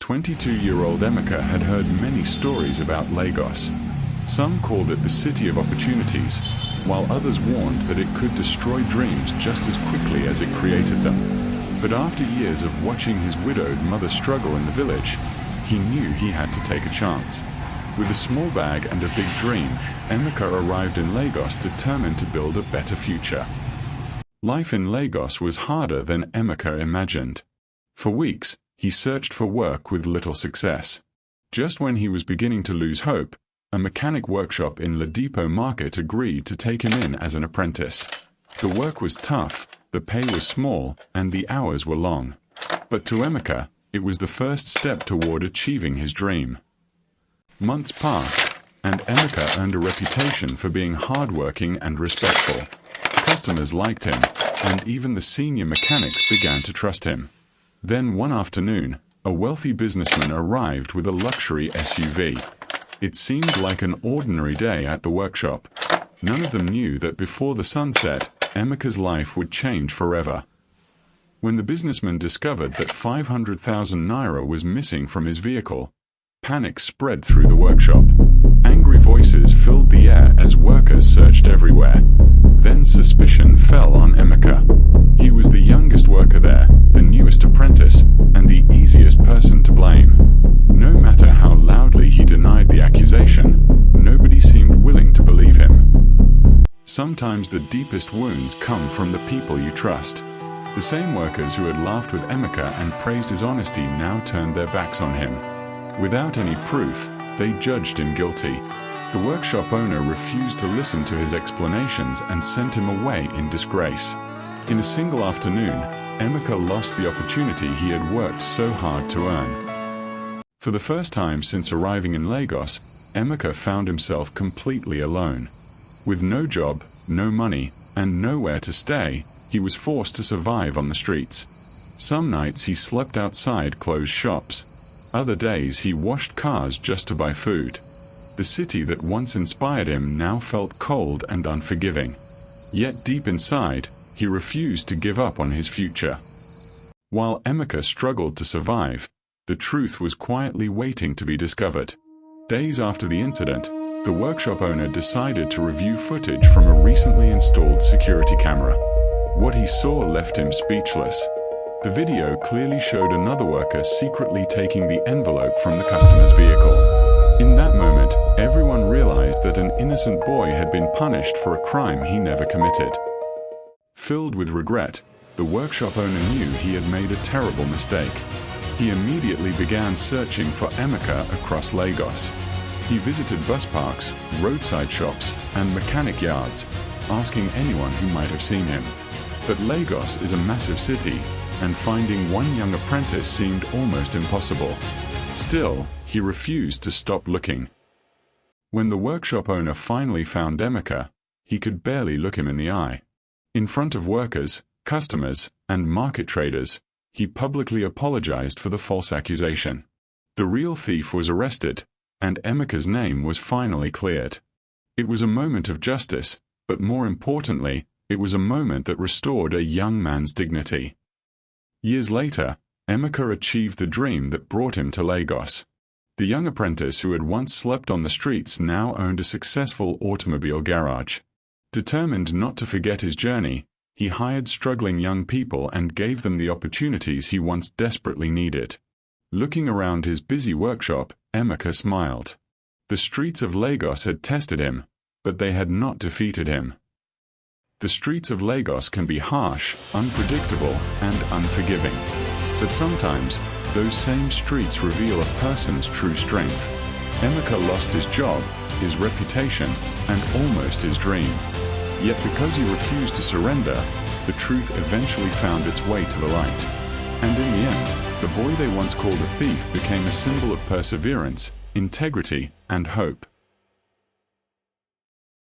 22-year-old Emeka had heard many stories about Lagos. Some called it the city of opportunities, while others warned that it could destroy dreams just as quickly as it created them. But after years of watching his widowed mother struggle in the village, he knew he had to take a chance. With a small bag and a big dream, Emeka arrived in Lagos determined to build a better future. Life in Lagos was harder than Emeka imagined. For weeks, he searched for work with little success. Just when he was beginning to lose hope, a mechanic workshop in Ladipo Market agreed to take him in as an apprentice. The work was tough, the pay was small, and the hours were long. But to Emeka, it was the first step toward achieving his dream. Months passed, and Emeka earned a reputation for being hardworking and respectful. Customers liked him, and even the senior mechanics began to trust him. Then one afternoon, a wealthy businessman arrived with a luxury SUV. It seemed like an ordinary day at the workshop. None of them knew that before the sun set, Emeka's life would change forever. When the businessman discovered that 500,000 naira was missing from his vehicle, panic spread through the workshop. Angry voices filled the air as workers searched everywhere. Then suspicion fell on Emeka. He was the youngest worker there, the newest apprentice, and the easiest person to blame. No matter how loudly he denied the accusation, nobody seemed willing to believe him. Sometimes the deepest wounds come from the people you trust. The same workers who had laughed with Emeka and praised his honesty now turned their backs on him. Without any proof, they judged him guilty. The workshop owner refused to listen to his explanations and sent him away in disgrace. In a single afternoon, Emeka lost the opportunity he had worked so hard to earn. For the first time since arriving in Lagos, Emeka found himself completely alone. With no job, no money, and nowhere to stay, he was forced to survive on the streets. Some nights he slept outside closed shops. Other days he washed cars just to buy food. The city that once inspired him now felt cold and unforgiving. Yet deep inside, he refused to give up on his future. While Emeka struggled to survive, the truth was quietly waiting to be discovered. Days after the incident, the workshop owner decided to review footage from a recently installed security camera. What he saw left him speechless. The video clearly showed another worker secretly taking the envelope from the customer's vehicle. In that moment, everyone realized that an innocent boy had been punished for a crime he never committed. Filled with regret, the workshop owner knew he had made a terrible mistake. He immediately began searching for Emeka across Lagos. He visited bus parks, roadside shops, and mechanic yards, asking anyone who might have seen him. But Lagos is a massive city, and finding one young apprentice seemed almost impossible. Still, he refused to stop looking. When the workshop owner finally found Emeka, he could barely look him in the eye. In front of workers, customers, and market traders, he publicly apologized for the false accusation. The real thief was arrested, and Emeka's name was finally cleared. It was a moment of justice, but more importantly, it was a moment that restored a young man's dignity. Years later, Emeka achieved the dream that brought him to Lagos. The young apprentice who had once slept on the streets now owned a successful automobile garage. Determined not to forget his journey, he hired struggling young people and gave them the opportunities he once desperately needed. Looking around his busy workshop, Emeka smiled. The streets of Lagos had tested him, but they had not defeated him. The streets of Lagos can be harsh, unpredictable, and unforgiving. But sometimes, those same streets reveal a person's true strength. Emeka lost his job, his reputation, and almost his dream. Yet because he refused to surrender, the truth eventually found its way to the light. And in the end, the boy they once called a thief became a symbol of perseverance, integrity, and hope.